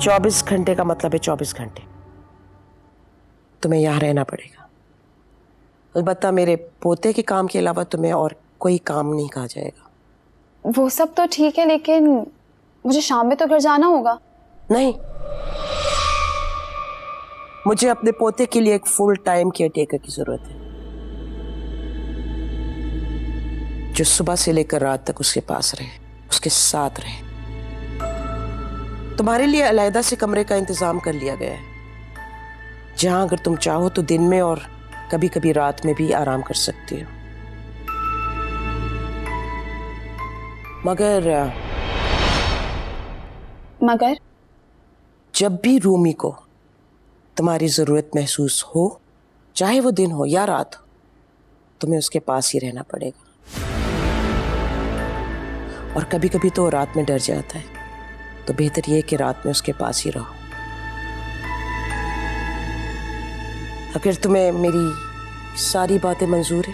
24 घंटे का मतलब है 24 घंटे तुम्हें यहाँ रहना पड़ेगा। अलबत्ता मेरे पोते के काम के अलावा तुम्हें और कोई काम नहीं कहा जाएगा। वो सब तो ठीक है, लेकिन मुझे शाम में तो घर जाना होगा। नहीं, मुझे अपने पोते के लिए एक फुल टाइम केयरटेकर की जरूरत है, जो सुबह से लेकर रात तक उसके पास रहे, उसके साथ रहे। तुम्हारे लिए अलग से कमरे का इंतजाम कर लिया गया है, जहां अगर तुम चाहो तो दिन में और कभी कभी रात में भी आराम कर सकती हो। मगर जब भी रूमी को तुम्हारी जरूरत महसूस हो, चाहे वो दिन हो या रात हो, तुम्हें उसके पास ही रहना पड़ेगा। और कभी कभी तो रात में डर जाता है, तो बेहतर ये कि रात में उसके पास ही रहो। अगर तुम्हें मेरी सारी बातें मंजूर है,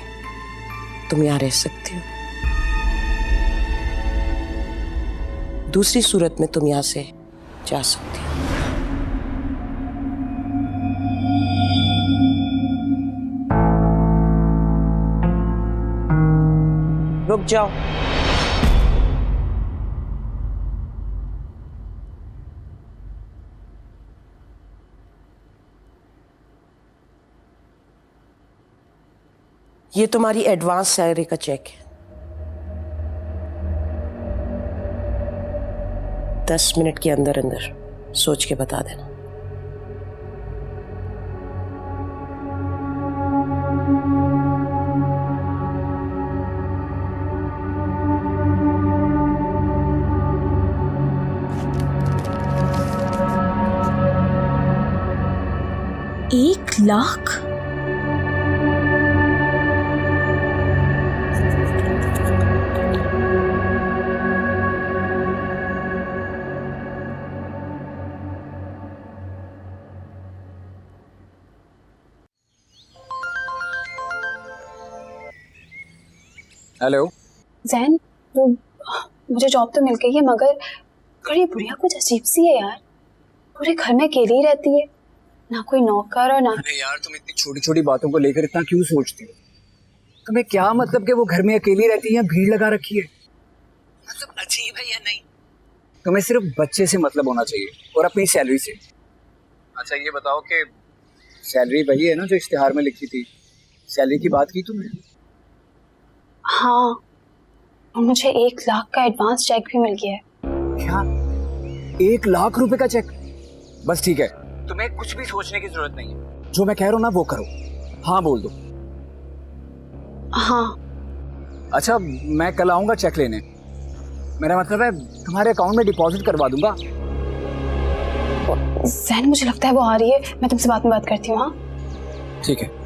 तुम यहाँ रह सकती हो। दूसरी सूरत में तुम यहाँ से जा सकती हो। रुक जाओ। ये तुम्हारी एडवांस सैलरी का चेक है। 10 मिनट के अंदर अंदर सोच के बता देना। $1,00,000? हेलो जैन, वो मुझे जॉब तो मिल गई है, मगर ये बुढ़िया कुछ अजीब सी है यार। पूरे घर में अकेली रहती है, ना कोई नौकर और ना। अरे यार, तुम इतनी छोटी छोटी बातों को लेकर इतना क्यों सोचती हो? तुम्हें क्या मतलब कि वो घर में अकेली रहती है या भीड़ लगा रखी है? मतलब अजीब है या नहीं? तुम्हें सिर्फ बच्चे से मतलब होना चाहिए और अपनी सैलरी से। अच्छा ये बताओ कि सैलरी वही है ना जो इश्तिहार में लिखी थी? सैलरी की बात की तुमने? हाँ, और मुझे 1,00,000 का एडवांस चेक भी मिल गया है। क्या? 1,00,000 रुपए का चेक? बस ठीक है, तुम्हें कुछ भी सोचने की जरूरत नहीं है। जो मैं कह रहा हूँ ना वो करो, हाँ बोल दो। हाँ। अच्छा, मैं कल आऊंगा चेक लेने। मेरा मतलब है तुम्हारे अकाउंट में डिपॉजिट करवा दूंगा। जैन, मुझे लगता है वो आ रही है, मैं तुमसे बाद में बात करती हूँ। हाँ ठीक है।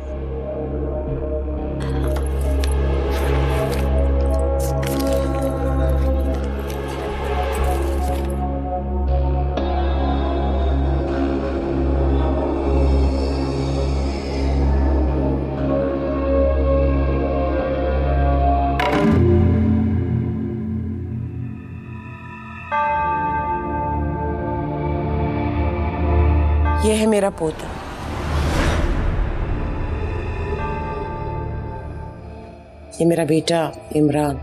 ये है मेरा पोता। ये मेरा बेटा इमरान,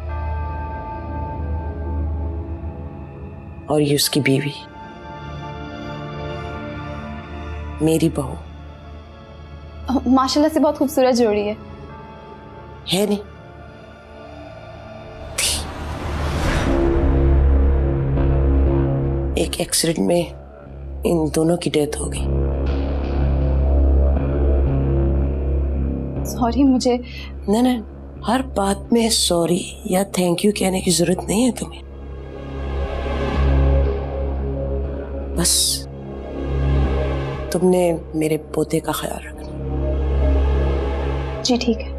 और ये उसकी बीवी, मेरी बहू। माशाल्लाह से बहुत खूबसूरत जोड़ी है नहीं? एक एक्सीडेंट में इन दोनों की डेथ हो गई। सॉरी, मुझे नहीं, हर बात में सॉरी या थैंक यू कहने की जरूरत नहीं है तुम्हें। बस तुमने मेरे पोते का ख्याल रखना। जी ठीक है।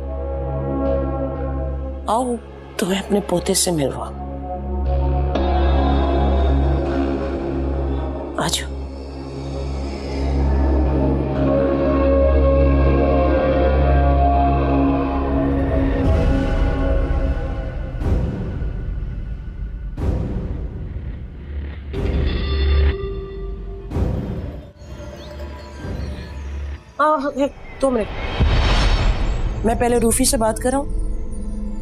आओ तुम्हें अपने पोते से मिलवा। आ जाओ। हाँ 2 मिनट, मैं पहले रूफी से बात कर रहा हूँ।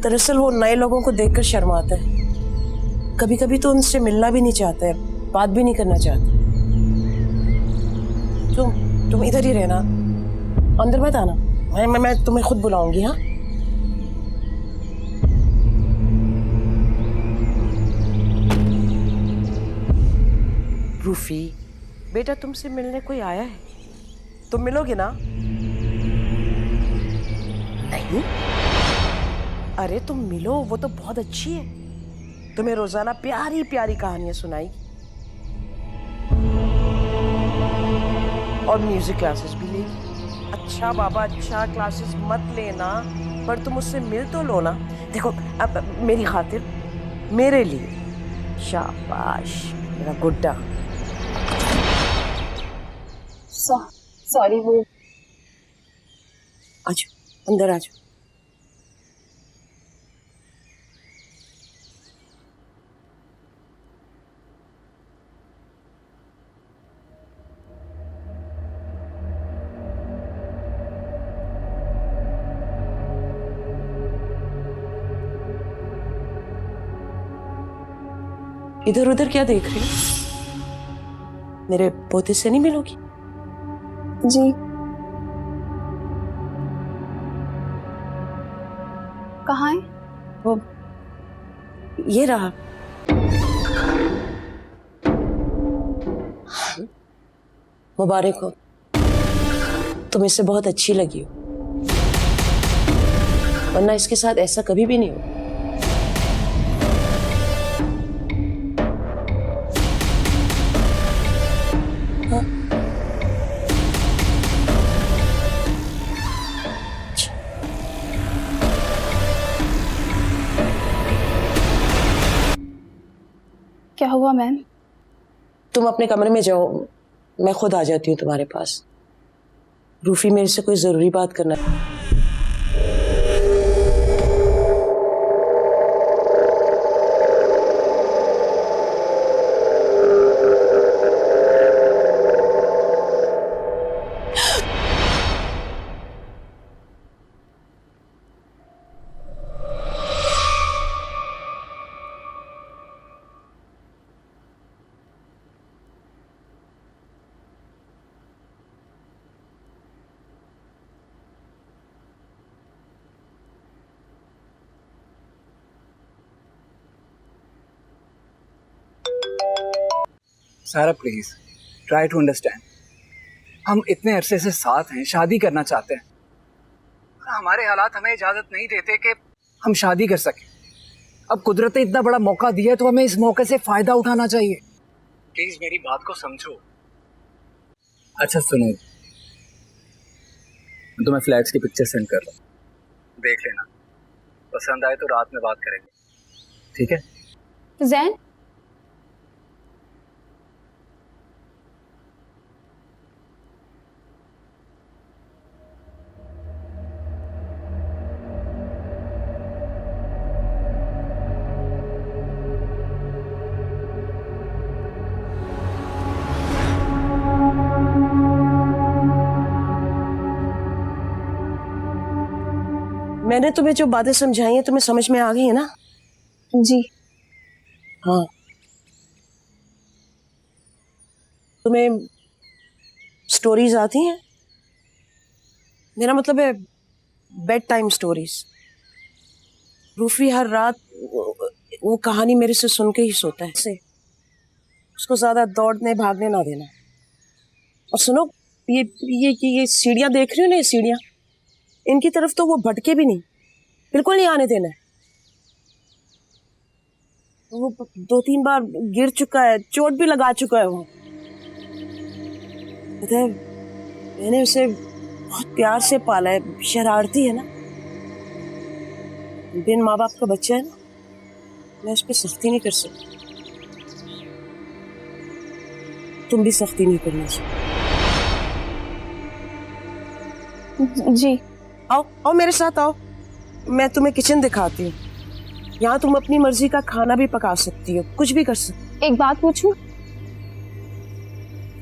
दरअसल वो नए लोगों को देखकर शर्माता है, कभी कभी तो उनसे मिलना भी नहीं चाहता है, बात भी नहीं करना चाहता। तुम इधर ही रहना, अंदर मत आना, मैं तुम्हें खुद बुलाऊंगी। हाँ रूफी बेटा, तुमसे मिलने कोई आया है, तुम मिलोगे ना? नहीं, अरे तुम मिलो, वो तो बहुत अच्छी है, तुम्हें रोजाना प्यारी प्यारी कहानियां सुनाएगी और म्यूजिक क्लासेस भी लेगी। अच्छा बाबा, अच्छा क्लासेस मत लेना, पर तुम उससे मिल तो लो ना। देखो अब मेरी खातिर, मेरे लिए। शाबाश मेरा गुड्डा। सॉरी, वो आजो अंदर आजो। इधर उधर क्या देख रही हो? मेरे पोते से नहीं मिलोगी? जी कहाँ है? वो ये रहा। मुबारक हो, तुम इससे बहुत अच्छी लगी हो, वरना इसके साथ ऐसा कभी भी नहीं हो। क्या हुआ मैम? तुम अपने कमरे में जाओ, मैं खुद आ जाती हूँ तुम्हारे पास। रूफी मेरे से कोई जरूरी बात करना है। सारा प्लीज ट्राई टू अंडरस्टैंड, हम इतने अरसे से साथ हैं, शादी करना चाहते हैं, हमारे हालात हमें इजाजत नहीं देते कि हम शादी कर सकें। अब कुदरत ने इतना बड़ा मौका दिया है तो हमें इस मौके से फायदा उठाना चाहिए। प्लीज मेरी बात को समझो। अच्छा सुनो, मैं तुम्हें फ्लैट्स की पिक्चर सेंड कर रहा हूँ, देख लेना, पसंद आए तो रात में बात करेंगे, ठीक है? जैन, मैंने तुम्हें जो बातें समझाई हैं तुम्हें समझ में आ गई है ना? जी हाँ, तुम्हें स्टोरीज आती हैं? मेरा मतलब है बेड टाइम स्टोरीज। रूफी हर रात वो कहानी मेरे से सुन के ही सोता है। से उसको ज्यादा दौड़ने भागने ना देना। और सुनो, ये सीढ़ियां देख रही हो ना, ये सीढ़ियां, इनकी तरफ तो वो भटके भी नहीं, बिल्कुल नहीं आने देना है। वो 2-3 बार गिर चुका है, चोट भी लगा चुका है। वो मैंने उसे बहुत प्यार से पाला है, शरारती है ना, बिन माँ बाप का बच्चा है ना, मैं उस पर सख्ती नहीं कर सकती। तुम भी सख्ती नहीं करना चाहिए। जी आओ आओ मेरे साथ आओ, मैं तुम्हें किचन दिखाती हूँ। यहाँ तुम अपनी मर्जी का खाना भी पका सकती हो, कुछ भी कर सकती। एक बात पूछूं?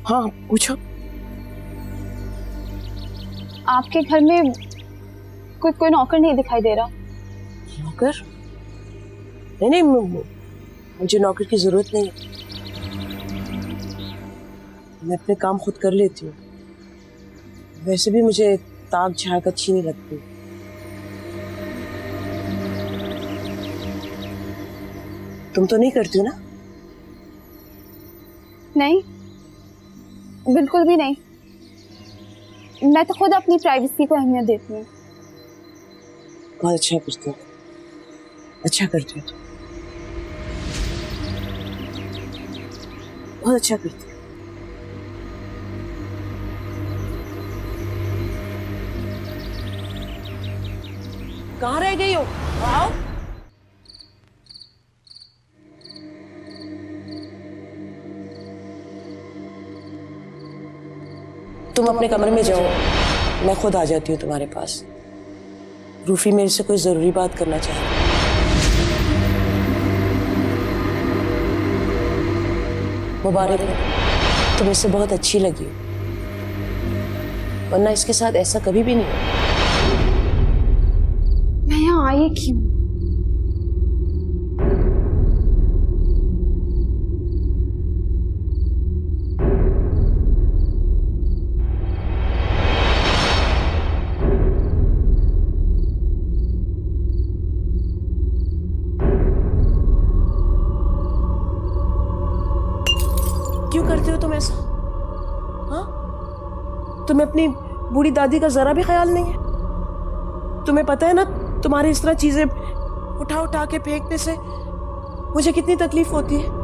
हाँ पूछो। आपके घर में कोई नौकर नहीं दिखाई दे रहा। नौकर? नहीं, मुझे नौकर की जरूरत नहीं है। मैं अपने काम खुद कर लेती हूँ। वैसे भी मुझे ताक झाक अच्छी नहीं लगती। तुम तो नहीं करती हो ना? नहीं, बिल्कुल भी नहीं। मैं तो खुद अपनी प्राइवेसी को अहमियत देती हूँ। बहुत अच्छा करती हो, अच्छा करती हो तुम, बहुत अच्छा करती हो। कहाँ रह गई हो? आओ। तुम अपने कमरे में जाओ, मैं खुद आ जाती हूँ तुम्हारे पास। रूफी मेरे से कोई जरूरी बात करना चाहे। मुबारक हो, तुम इससे बहुत अच्छी लगी हो, वरना इसके साथ ऐसा कभी भी नहीं हो। मैं यहाँ आई क्यों? क्यों करते हो तुम ऐसा? हाँ, तुम्हें अपनी बूढ़ी दादी का जरा भी ख्याल नहीं है? तुम्हें पता है ना, तुम्हारी इस तरह चीजें उठा उठा के फेंकने से मुझे कितनी तकलीफ होती है।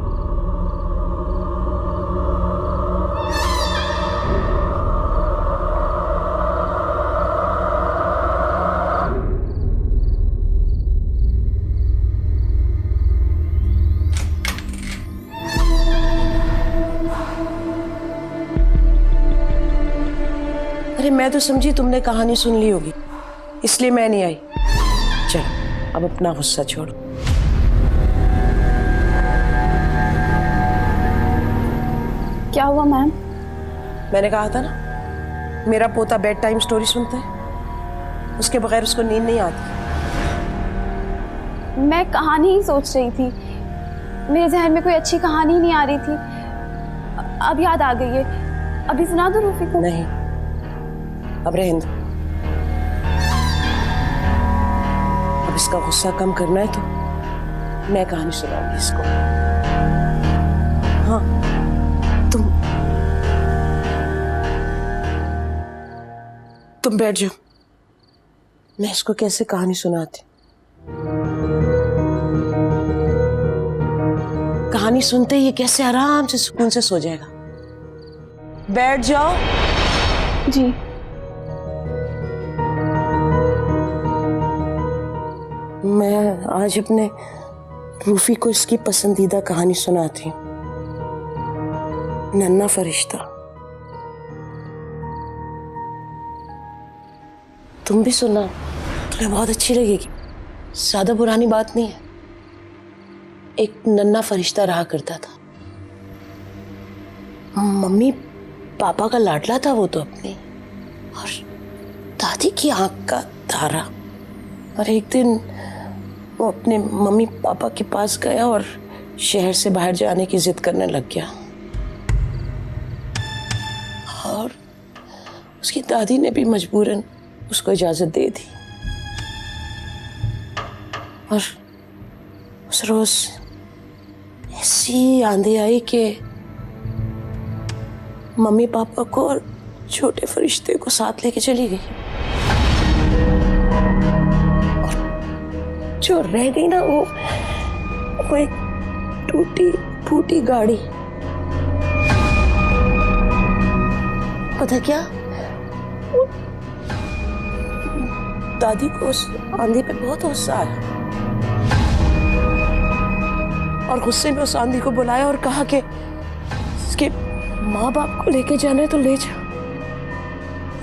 अरे मैं तो समझी तुमने कहानी सुन ली होगी, इसलिए मैं नहीं आई। चलो अब अपना गुस्सा छोड़ो। क्या हुआ मैम? मैंने कहा था ना, मेरा पोता बेड टाइम स्टोरी सुनता है, उसके बगैर उसको नींद नहीं आती। मैं कहानी ही सोच रही थी, मेरे जहन में कोई अच्छी कहानी नहीं आ रही थी। अब याद आ गई है, अभी सुना दो रूफी को। नहीं, अब रहने दो। अब इसका गुस्सा कम करना है तो मैं कहानी सुनाऊंगी इसको। हाँ, तुम बैठ जाओ, मैं इसको कैसे कहानी सुनाती। कहानी सुनते ही ये कैसे आराम से सुकून से सो जाएगा। बैठ जाओ। जी। मैं आज अपने रूफी को इसकी पसंदीदा कहानी सुनाती हूँ, नन्हा फरिश्ता। तुम भी सुनना, तुम्हें बहुत अच्छी लगेगी। ज्यादा पुरानी बात नहीं है। एक नन्हा फरिश्ता रहा करता था, मम्मी पापा का लाडला था वो तो अपनी, और दादी की आंख का तारा। और एक दिन वो अपने मम्मी पापा के पास गया और शहर से बाहर जाने की जिद करने लग गया, और उसकी दादी ने भी मजबूरन उसको इजाजत दे दी। और उस रोज ऐसी आंधी आई कि मम्मी पापा को और छोटे फरिश्ते को साथ लेके चली गई। और जो रह गई ना, वो एक टूटी फूटी गाड़ी। पता क्या, दादी को उस आंधी पे बहुत गुस्सा आया, और गुस्से में उस आंधी को बुलाया और कहा कि इसके माँ बाप को लेके जाना है तो ले जा,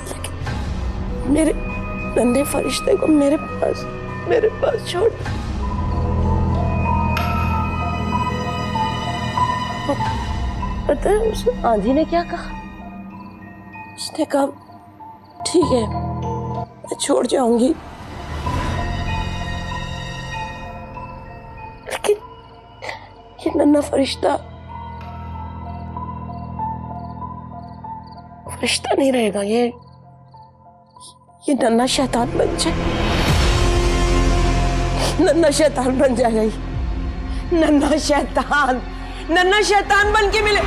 लेकिन मेरे नन्हे फरिश्ते को मेरे पास छोड़। पता है उस आंधी ने क्या कहा? उसने कहा, ठीक है, मैं छोड़ जाऊंगी, लेकिन ये नन्हा फरिश्ता फरिश्ता नहीं रहेगा, ये नन्हा शैतान बन जाए, नन्हा शैतान बन जाएगा ये, नन्हा शैतान बन के मिले।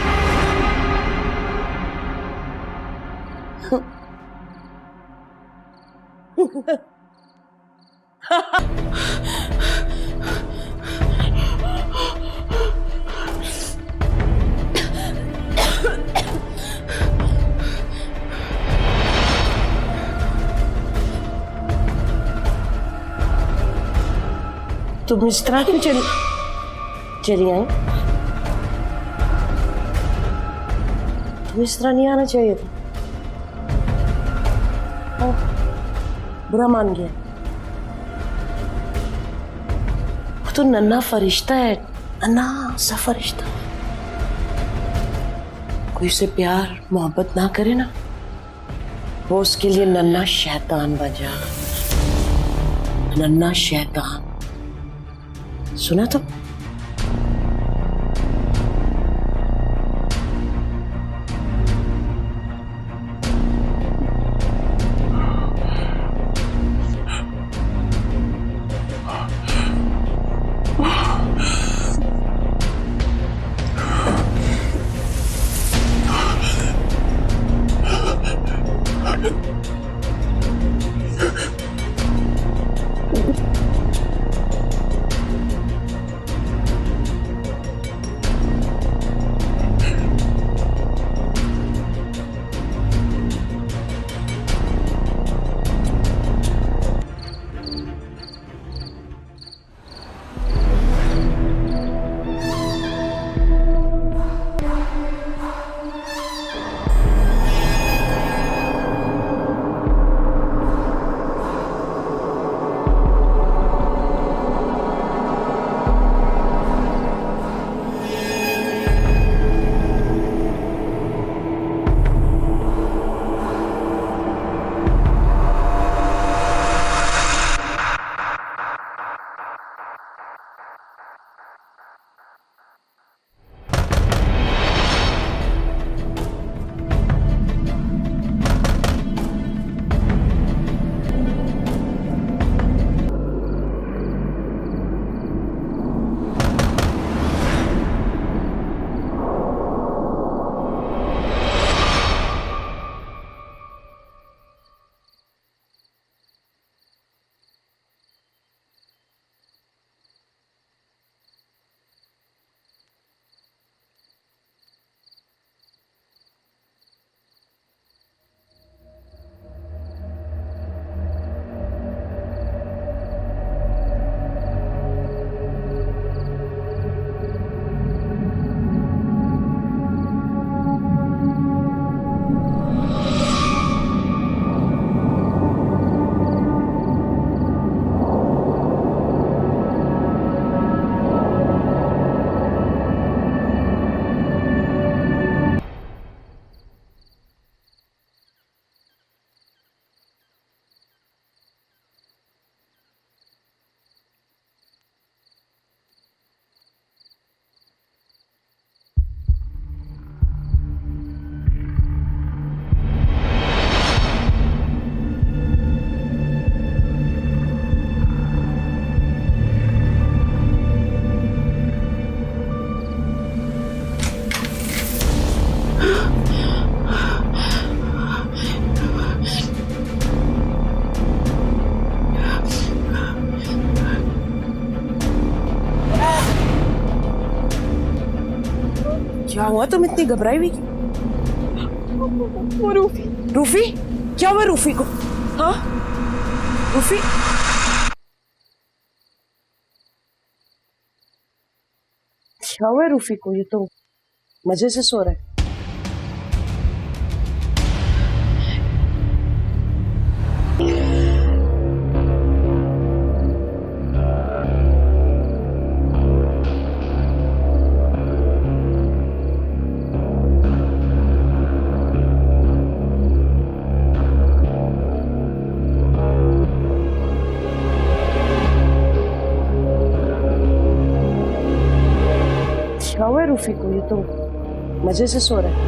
तुम इस तरह क्यों चली आई? तुम इस तरह नहीं आना चाहिए था। बुरा मान गया। वो तो नन्हा फरिश्ता है, नन्हा सा फरिश्ता। कोई उसे प्यार मोहब्बत ना करे ना, वो उसके लिए नन्हा शैतान बन जाएगा, नन्हा शैतान। सुना तो? क्या हुआ? तुम इतनी घबराई हुई क्यों? वो रूफी। रूफी? क्या हुआ रूफी को? हाँ रूफी? क्या हुआ रूफी को? ये तो मजे से सो रहा है। उठा हुआ है रूफी को, ये तो मजे से सो रहा है।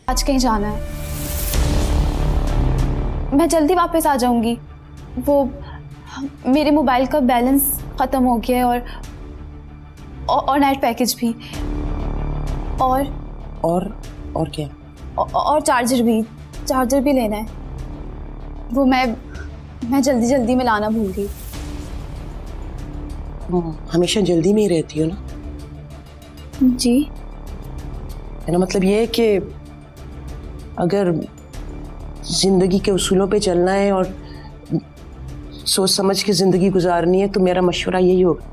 आज कहीं जाना है, मैं जल्दी वापस आ जाऊंगी। वो मेरे मोबाइल का बैलेंस ख़त्म हो गया है और नेट पैकेज भी, और क्या? और चार्जर भी लेना है। वो मैं जल्दी में लाना भूल गई। हमेशा जल्दी में ही रहती हो ना? जी, मेरा मतलब ये है कि अगर जिंदगी के उसूलों पे चलना है और सोच समझ के जिंदगी गुजारनी है तो मेरा मशवरा यही होगा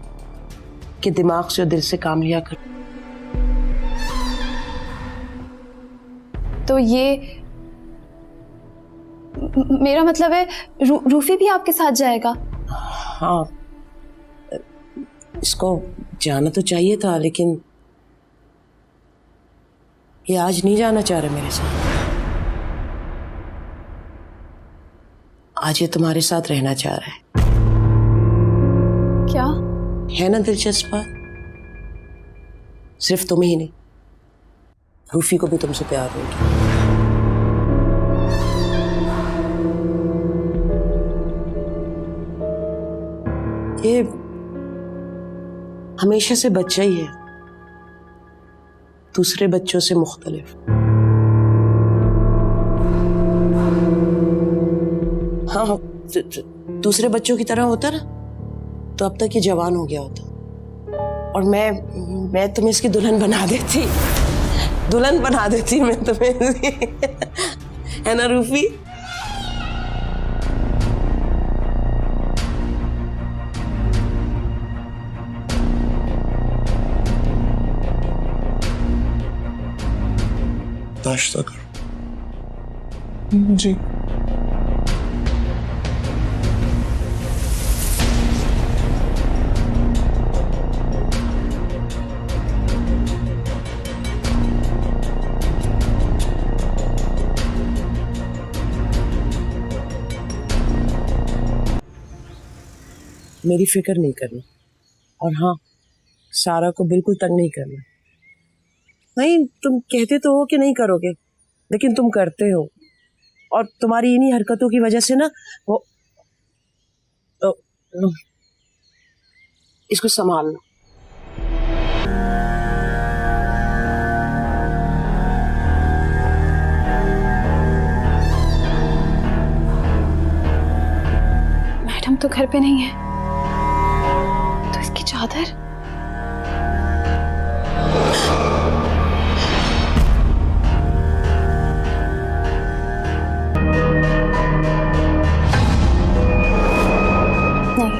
कि दिमाग से और दिल से काम लिया कर। तो ये मेरा मतलब है रूफी भी आपके साथ जाएगा? हाँ, इसको जाना तो चाहिए था, लेकिन ये आज नहीं जाना चाह रहा मेरे साथ। आज ये तुम्हारे साथ रहना चाह रहा है। क्या? है ना दिलचस्प बात? सिर्फ तुम्हें ही नहीं, रूफी को भी तुमसे प्यार होगी। ये हमेशा से बच्चा ही है, दूसरे बच्चों से मुख्तलिफ। हाँ, दूसरे बच्चों की तरह होता ना तो अब तक ये जवान हो गया होता और मैं तुम्हें इसकी दुल्हन बना देती मैं तुम्हें है ना रूफी? नाश्ता करो। जी। मेरी फिक्र नहीं करना, और हाँ, सारा को बिल्कुल तंग नहीं करना। नहीं, तुम कहते तो हो कि नहीं करोगे, लेकिन तुम करते हो, और तुम्हारी इन्हीं हरकतों की वजह से ना वो इसको संभालना। मैडम तो घर पे नहीं है, तो इसकी चादर? नहीं,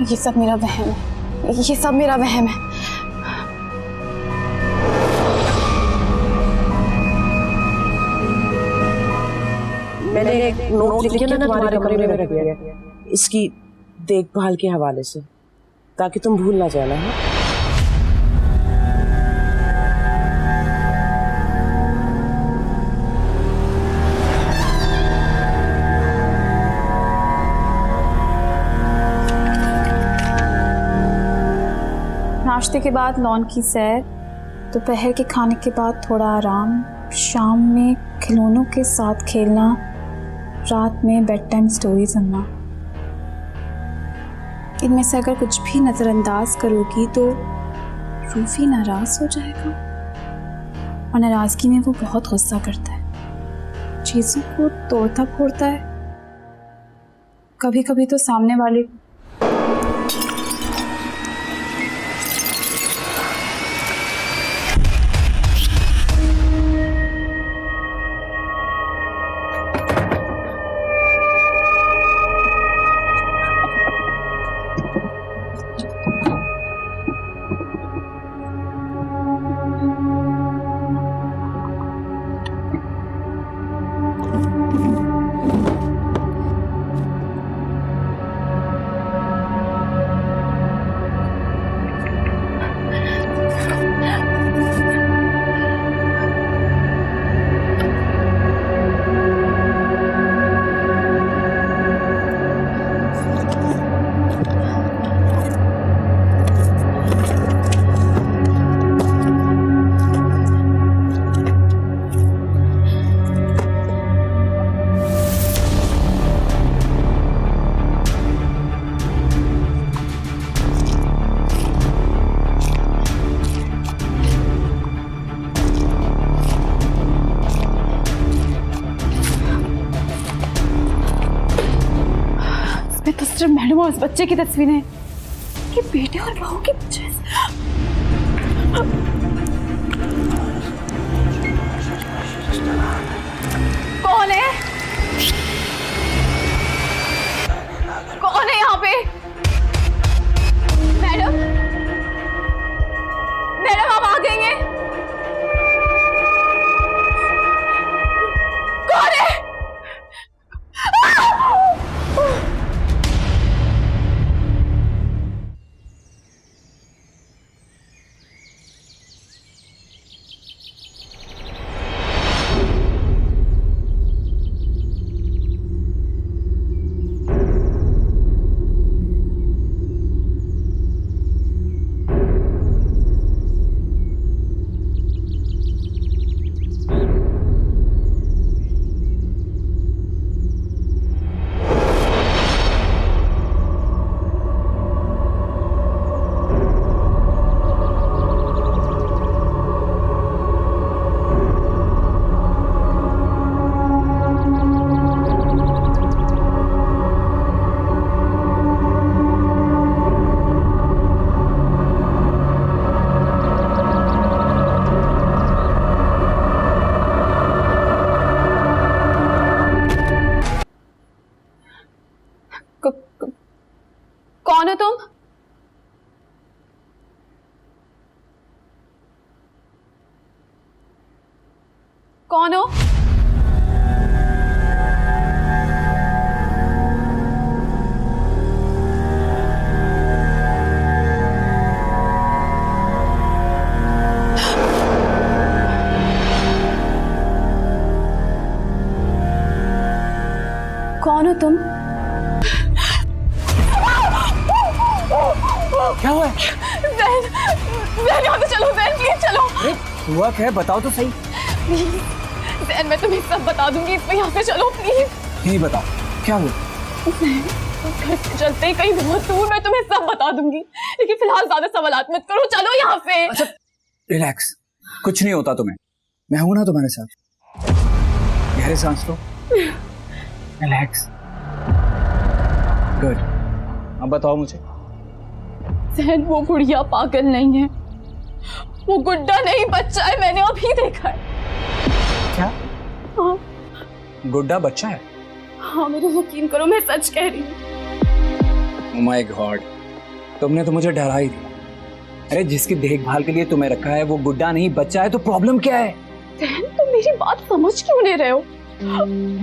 ये सब मेरा वहम है, ये सब मेरा वहम है। मैंने एक नोट लिख के ना तुम्हारे कमरे में रख दिया इसकी देखभाल के हवाले से, ताकि तुम भूल ना जाना। है नाश्ते के बाद लॉन की सैर, दोपहर के खाने के बाद थोड़ा आराम, शाम में खिलौनों के साथ खेलना, रात में बेड टाइम स्टोरी सुनना। इनमें से अगर कुछ भी नज़रअंदाज करोगी तो रूफी नाराज हो जाएगा, और नाराजगी में वो बहुत गुस्सा करता है, चीज़ों को तोड़ता फोड़ता है। कभी कभी तो सामने वाले मैडम और उस बच्चे की तस्वीरें कि बेटे और बहू की वजह से। कौन है? कौन है यहाँ पे? मैडम, मैडम आप आ गई हैं? कौन है? कौन हो तुम? कौन हो? कौन हो तुम? क्या हुआ है? ज़ैन, ज़ैन यहाँ से चलो, ज़ैन प्लीज चलो। अरे हुआ क्या है, बताओ तो सही। प्लीज ज़ैन, मैं तुम्हें सब बता दूंगी, इसमें यहाँ से चलो प्लीज। नहीं बताओ क्या हुआ? ज़ैन, घर से चलते ही कहीं बहुत दूर मैं तुम्हें सब बता दूंगी, लेकिन फिलहाल ज्यादा सवालात मत करो, चलो यहाँ से। अच्छा रिलैक्स, कुछ नहीं होता तुम्हें, मैं हूं ना तुम्हारे साथ। गहरे सांस लो, रिलैक्स, गुड। अब बताओ मुझे। ज़ैन, वो बुढ़िया पागल नहीं है, वो गुड्डा नहीं बच्चा है, मैंने अभी देखा है। क्या? हाँ गुड्डा बच्चा है? हाँ, मेरे यकीन करो, मैं सच कह रही हूँ। ओह माय गॉड, तुमने तो मुझे डरा ही दिया। अरे जिसकी देखभाल के लिए तुम्हें रखा है वो गुड्डा नहीं बच्चा है तो प्रॉब्लम क्या है? ज़ैन, तुम मेरी बात समझ क्यों नहीं रहे हो?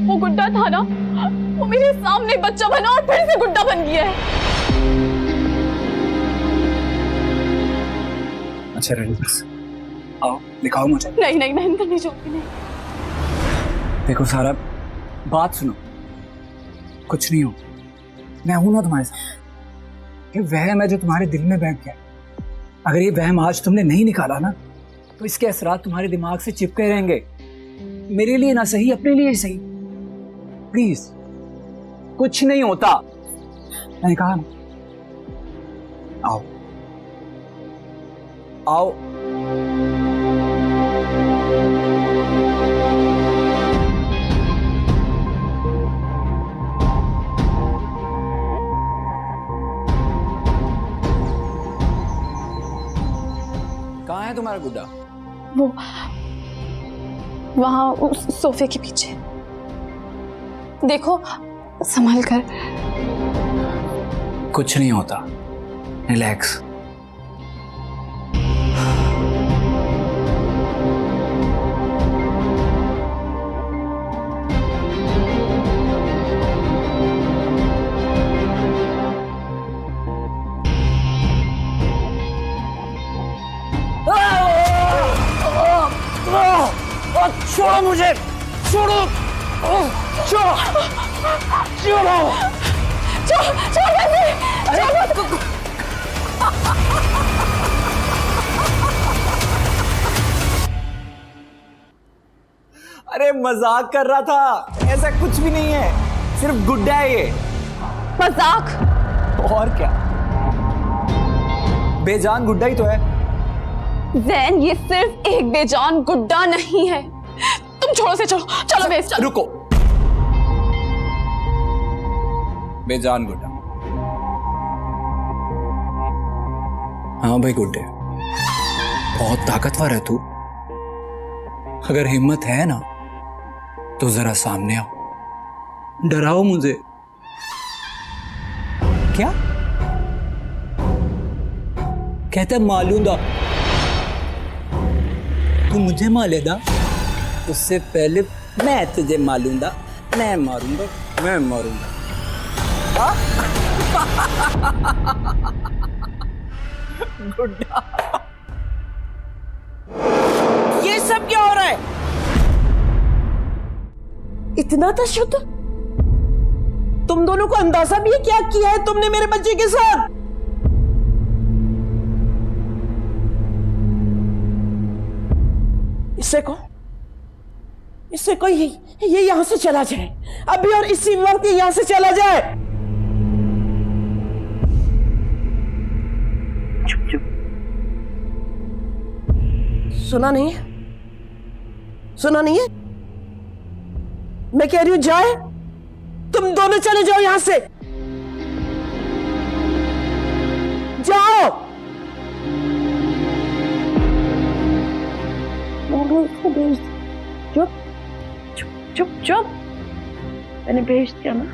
वो गुड्डा था ना, वो मेरे सामने बच्चा बना और फिर से गुड्डा बन गया है। अच्छा रिलैक्स, आओ दिखाओ मुझे। नहीं नहीं, मैं अंदर नहीं जाऊंगी, नहीं। देखो सारा, बात सुनो, कुछ नहीं हो, मैं हूं ना तुम्हारे साथ। ये वहम है जो तुम्हारे दिल में बैठ गया। अगर ये वहम आज तुमने नहीं निकाला ना तो इसके असरात तुम्हारे दिमाग से चिपके रहेंगे। मेरे लिए ना सही, अपने लिए सही। प्लीज, कुछ नहीं होता। मैंने कहा ना, आओ आओ। कहाँ है तुम्हारा गुड्डा? वो वहां उस सोफे के पीछे। देखो, संभल कर। कुछ नहीं होता, रिलैक्स। छोड़ो मुझे, छोड़ो, छोड़ो, छोड़ो, अरे मजाक कर रहा था, ऐसा कुछ भी नहीं है, सिर्फ गुड्डा है ये। मजाक? और क्या, बेजान गुड्डा ही तो है। जैन, ये सिर्फ एक बेजान गुड्डा नहीं है। तुम छोड़ो से, चलो चलो बेस, चलो। रुको, बेजान गुड्डा। हाँ भाई गुड्डे, बहुत ताकतवर है तू। अगर हिम्मत है ना तो जरा सामने आओ, डराओ मुझे। क्या कहता है? मालूंगा तू मुझे मालेगा, उससे पहले मैं तुझे मालूंगा, मैं मारूंगा, मैं मारूंगा। गुड्डा, ये सब क्या हो रहा है? इतना तशद्दुद? तुम दोनों को अंदाजा भी है क्या किया है तुमने मेरे बच्चे के साथ? इससे को ये यहां से चला जाए अभी, और इसी वक्त ये यहां से चला जाए। चुप चुप, सुना नहीं है? सुना नहीं है? मैं कह रही हूं जाए, तुम दोनों चले जाओ यहां से, जाओ। चुप चुप चुप चुप, मैंने भेज दिया ना,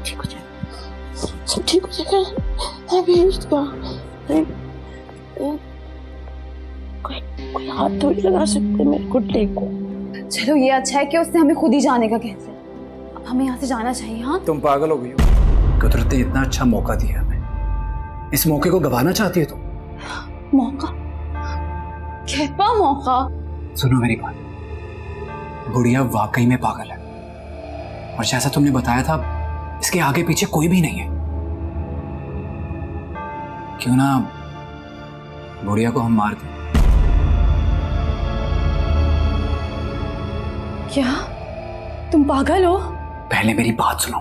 ठीक हो जाएगा, सब ठीक हो जाएगा। मैं भेज दिया, कोई हाथ थोड़ी लगा सकते मेरे गुड्डे को। चलो, ये अच्छा है कि उसने हमें खुद ही जाने का कहते हैं। अब हमें यहाँ से जाना चाहिए। हाँ, तुम पागल हो गई हो? कुदरत ने इतना अच्छा मौका दिया हमें, इस मौके को गंवाना चाहती है तुम? मौका? कैसा मौका? सुनो मेरी बात, बुढ़िया वाकई में पागल है, और जैसा तुमने बताया था इसके आगे पीछे कोई भी नहीं है। क्यों ना बुढ़िया को हम मार दें? क्या तुम पागल हो? पहले मेरी बात सुनो,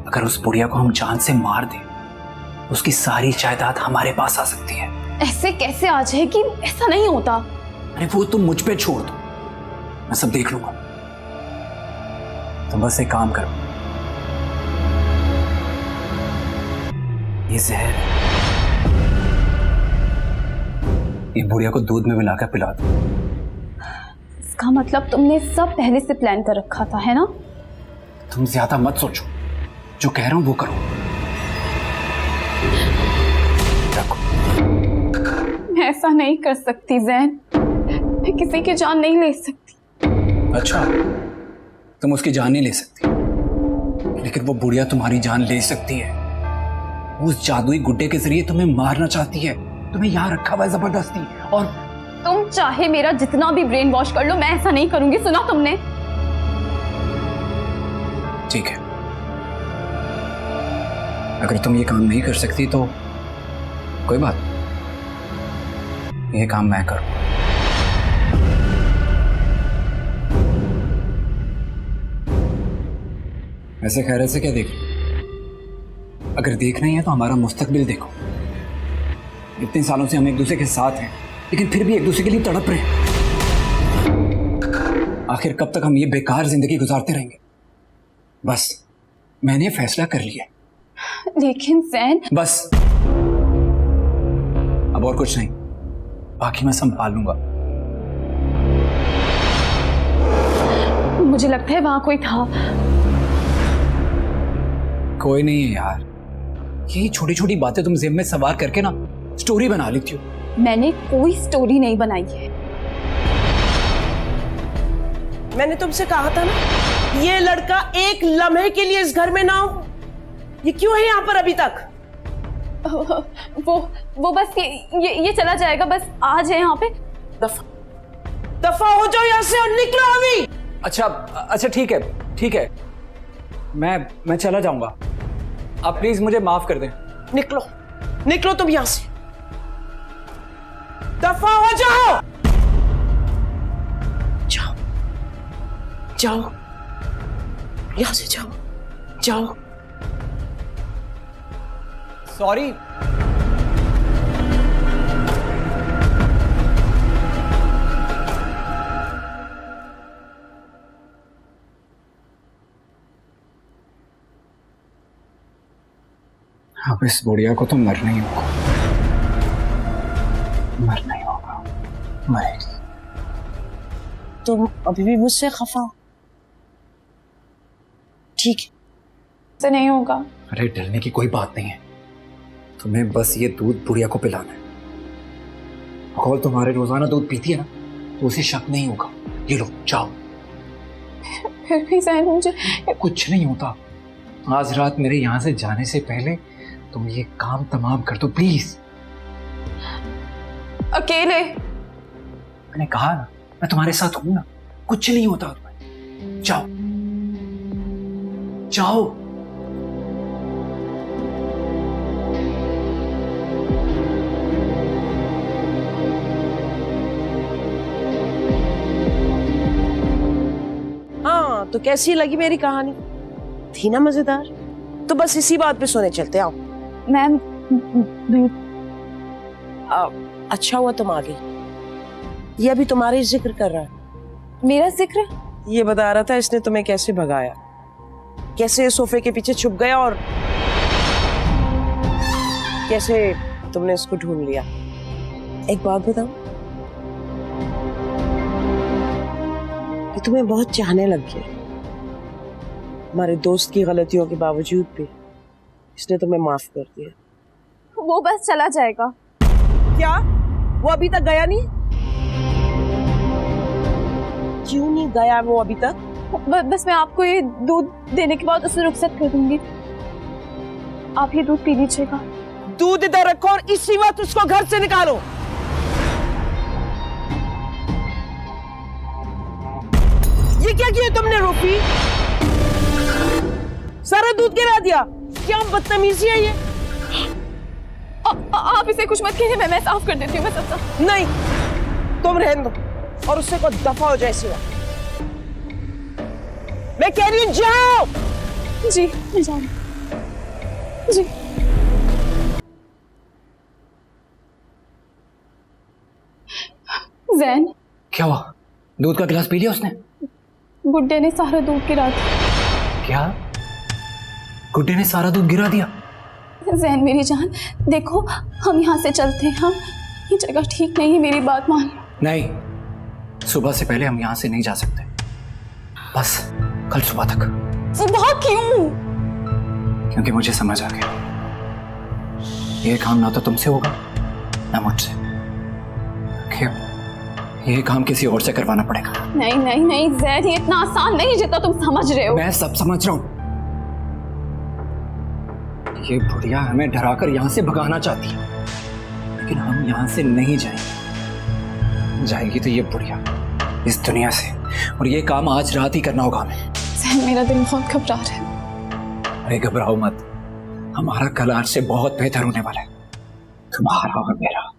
अगर उस बुढ़िया को हम जान से मार दें, उसकी सारी जायदाद हमारे पास आ सकती है। ऐसे कैसे आ जाएगी? ऐसा नहीं होता। अरे वो तुम मुझ पे छोड़ दो, मैं सब देख लूंगा। तुम बस एक काम करो, ये जहर है, ये बुढ़िया को दूध में मिलाकर पिला दो। इसका मतलब तुमने सब पहले से प्लान कर रखा था, है ना? तुम ज्यादा मत सोचो, जो कह रहा हूं वो करो। रखो। मैं ऐसा नहीं कर सकती जैन, मैं किसी की जान नहीं ले सकती। अच्छा, तुम उसकी जान नहीं ले सकती, लेकिन वो बुढ़िया तुम्हारी जान ले सकती है। उस जादुई गुड्डे के जरिए तुम्हें मारना चाहती है, तुम्हें यहाँ रखा हुआ है जबरदस्ती। और तुम चाहे मेरा जितना भी ब्रेन वॉश कर लो, मैं ऐसा नहीं करूंगी। सुना तुमने? ठीक है, अगर तुम ये काम नहीं कर सकती तो कोई बात, ये काम मैं करूँ। ऐसे खैर से क्या देख रहे? अगर देखना ही है तो हमारा मुस्तकबिल देखो। इतने सालों से हम एक दूसरे के साथ हैं, लेकिन फिर भी एक दूसरे के लिए तड़प रहे हैं। आखिर कब तक हम ये बेकार जिंदगी गुजारते रहेंगे? बस मैंने फैसला कर लिया। लेकिन जैन, बस अब और कुछ नहीं, बाकी मैं संभाल लूंगा। मुझे लगता है वहां कोई था। कोई नहीं है यार, यही छोटी छोटी बातें तुम ज़िम्मे सवार करके ना स्टोरी बना लेती हो। मैंने कोई स्टोरी नहीं बनाई है। मैंने तुमसे कहा था ना, ये लड़का एक लम्हे के लिए इस घर में ना हो। ये क्यों है यहाँ पर अभी तक? वो बस ये चला जाएगा, बस आज है यहाँ पे। दफा हो जाओ यहाँ से और निकलो अभी। अच्छा ठीक है, मैं चला जाऊंगा। आप प्लीज मुझे माफ कर दें। निकलो तुम यहाँ से, दफा हो जाओ। जाओ यहाँ से, जाओ। सॉरी। अब इस बुढ़िया को तो मरना ही होगा, मरेगी। तुम अभी भी मुझसे खफा हो? ठीक है, से नहीं होगा। अरे डरने की कोई बात नहीं है, तुम्हें बस ये दूध बुढ़िया को पिलाना है। अगर तुम्हारे रोजाना दूध पीती है ना तो उसे शक नहीं होगा। ये लो, जाओ। फिर भी जैन, मुझे कुछ नहीं होता। आज रात मेरे यहाँ से जाने से पहले तुम ये काम तमाम कर दो प्लीज। अकेले? मैंने कहा ना, मैं तुम्हारे साथ हूं ना, कुछ नहीं होता तुम्हें। जाओ। हाँ, तो कैसी लगी मेरी कहानी? थी ना मजेदार? तो बस इसी बात पे सोने चलते। आओ। मैम, अच्छा हुआ तुम आ गई। ये अभी तुम्हारे ही जिक्र कर रहा है। मेरा जिक्र? ये बता रहा था इसने तुम्हें कैसे भगाया, कैसे सोफे के पीछे छुप गया और कैसे तुमने इसको ढूंढ लिया। एक बात बताओ, ये तुम्हें बहुत चाहने लग गया। हमारे दोस्त की गलतियों के बावजूद भी इसने तुम्हें माफ कर दिया। वो बस चला जाएगा। क्या? वो अभी तक गया नहीं? क्यों नहीं गया वो अभी तक? बस मैं आपको ये दूध देने के बाद उसे रुखसत कर दूंगी। आप ये दूध पी लीजिएगा। दूध इधर रखो और इसी वक्त उसको घर से निकालो। ये क्या किया तुमने रूफी? सारा दूध गिरा दिया। क्या बदतमीजी है ये? आप इसे कुछ मत कीजिए, मैं साफ कर देती हूँ। मैं सब नहीं, तुम रहने दो और उससे को दफा हो जाए इसी वक्त। मैं कह रही हूँ जाओ। जी, मैं जाऊँ। जी। जैन, क्या हुआ? दूध का गिलास पी लिया उसने? गुड्डे ने सारा दूध गिरा दिया। क्या? गुड्डे ने सारा दूध गिरा दिया? जैन मेरी जान, देखो हम यहाँ से चलते हैं। हम ये जगह ठीक नहीं है, मेरी बात मान। नहीं, सुबह से पहले हम यहाँ से नहीं जा सकते। बस कल सुबह तक। सुबह क्यों? क्योंकि मुझे समझ आ गया, ये काम ना तो तुमसे होगा ना मुझसे। क्यों? ये काम किसी और से करवाना पड़ेगा। नहीं नहीं नहीं जैन, ये इतना आसान नहीं जितना तुम समझ रहे हो। मैं सब समझ रहा हूँ। ये बुढ़िया हमें डराकर यहाँ से भगाना चाहती है, लेकिन हम यहाँ से नहीं जाएंगे। जाएगी तो ये बुढ़िया इस दुनिया से, और ये काम आज रात ही करना होगा हमें। जैन, मेरा दिल बहुत घबरा रहा है। अरे घबराओ मत, हमारा कल आज से बहुत बेहतर होने वाला है, तुम्हारा और मेरा।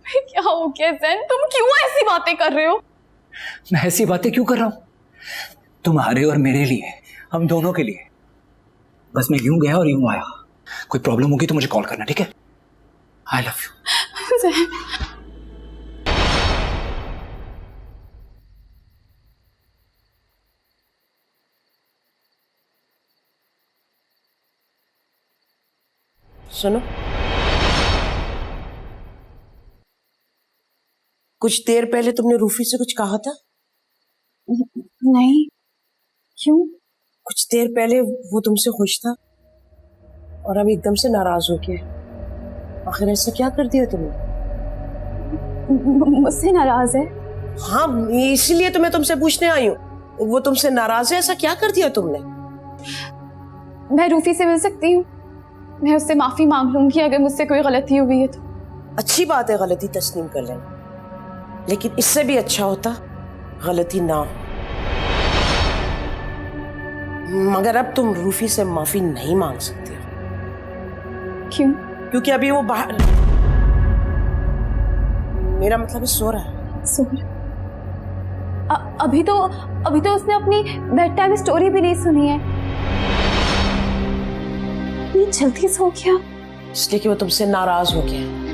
मैं क्या हो गया जैन? तुम क्यों ऐसी बातें कर रहे हो? मैं ऐसी बातें क्यों कर रहा हूँ? तुम्हारे और मेरे लिए, हम दोनों के लिए। बस मैं यूं गया और यूं आया। कोई प्रॉब्लम होगी तो मुझे कॉल करना, ठीक है? I love you. जैन, सुनो, कुछ देर पहले तुमने रूफी से कुछ कहा था? नहीं, क्यों? कुछ देर पहले वो तुमसे खुश था और अब एकदम से नाराज हो गया। आखिर ऐसा क्या कर दिया तुमने? मुझसे नाराज है? हाँ, इसीलिए तो मैं तुमसे पूछने आई हूँ। वो तुमसे नाराज है, ऐसा क्या कर दिया तुमने? मैं रूफी से मिल सकती हूँ? मैं उससे माफी मांग लूंगी अगर मुझसे कोई गलती हुई है तो। अच्छी बात है गलती तस्लीम कर लेना, लेकिन इससे भी अच्छा होता गलती ना हो। मगर अब तुम रूफी से माफी नहीं मांग सकती हो। क्यों? क्योंकि अभी वो बाहर, मेरा मतलब है सो रहा है। सोर, अभी तो उसने अपनी बेड टाइम स्टोरी भी नहीं सुनी है। इतनी जल्दी सो गया? इसलिए कि वो तुमसे नाराज हो गया।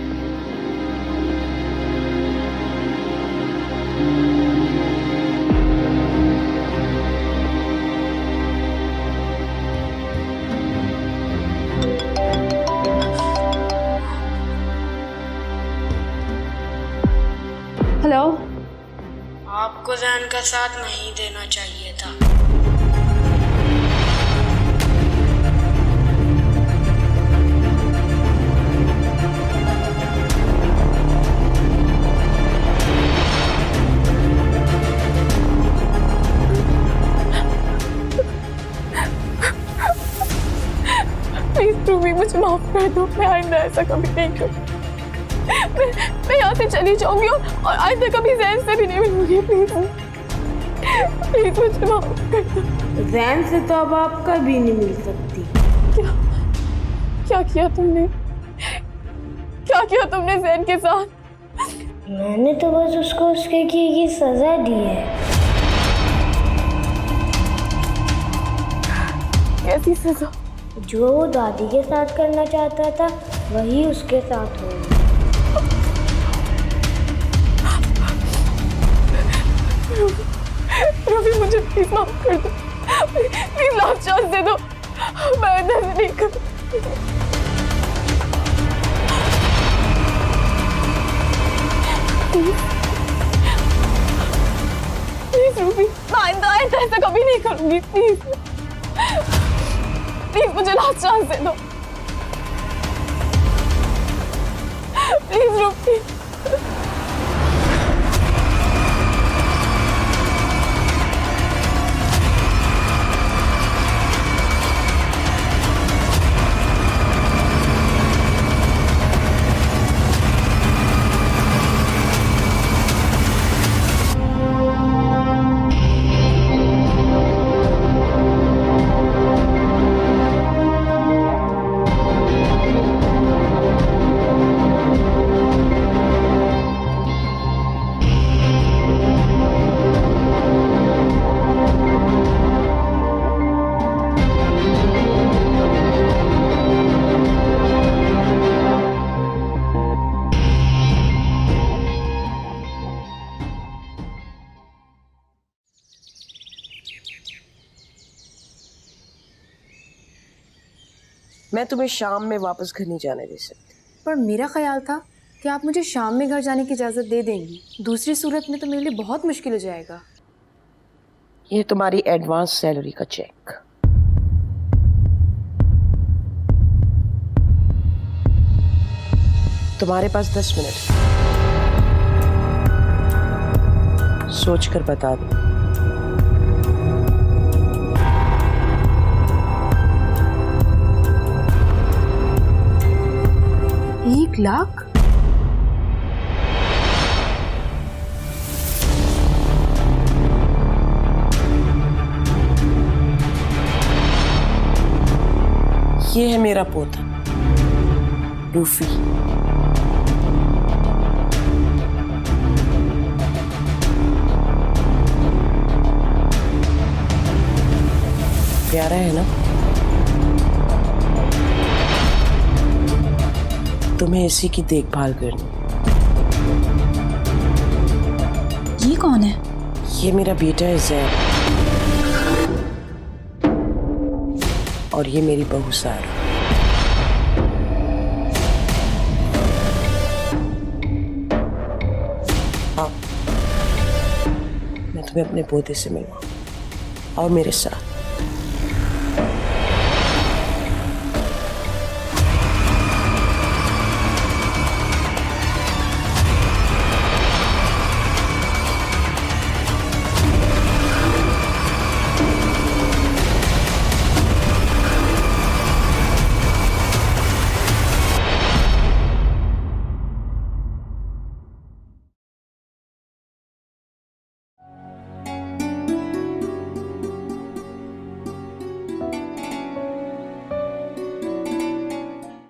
हेलो, आपको जैन का साथ नहीं देना चाहिए था। प्लीज रूबी, मुझे माफ कर दो। मैं आइंदा ऐसा कभी नहीं करूँ। मैं यहाँ से चली जाऊंगी और आइंदा कभी जैन से भी नहीं मिलूंगी। प्लीज प्लीज मुझे माफ कर दो। जैन से तो अब आप कभी नहीं मिल सकती। क्या किया तुमने? क्या किया तुमने जैन के साथ? मैंने तो बस उसको उसके किए की सजा दी है। कैसी सजा? जो वो दादी के साथ करना चाहता था वही उसके साथ हो। रूबी, मुझे प्लीज माफ कर दो। प्लीज लास्ट चांस दे दो। मैं अंदर से नहीं कर। प्लीज रूबी, मैं आइंदा ऐसा कभी नहीं करूंगी। प्लीज प्लीज मुझे लास्ट चांस दे दो। Please Ruby. मैं तुम्हें शाम में वापस घर नहीं जाने दे सकती। पर मेरा ख्याल था कि आप मुझे शाम में घर जाने की इजाज़त दे देंगी। दूसरी सूरत में तो मेरे लिए बहुत मुश्किल हो जाएगा। ये तुम्हारी एडवांस सैलरी का चेक। तुम्हारे पास 10 मिनट, सोच कर बता दो। $1 लाख? ये है मेरा पोता रूफी। प्यारा है ना? तुम्हें इसी की देखभाल करनी। ये कौन है? ये मेरा बेटा है ज़ैद, और ये मेरी बहू सारा। आओ, मैं तुम्हें अपने पोते से मिलवाऊं। और मेरे साथ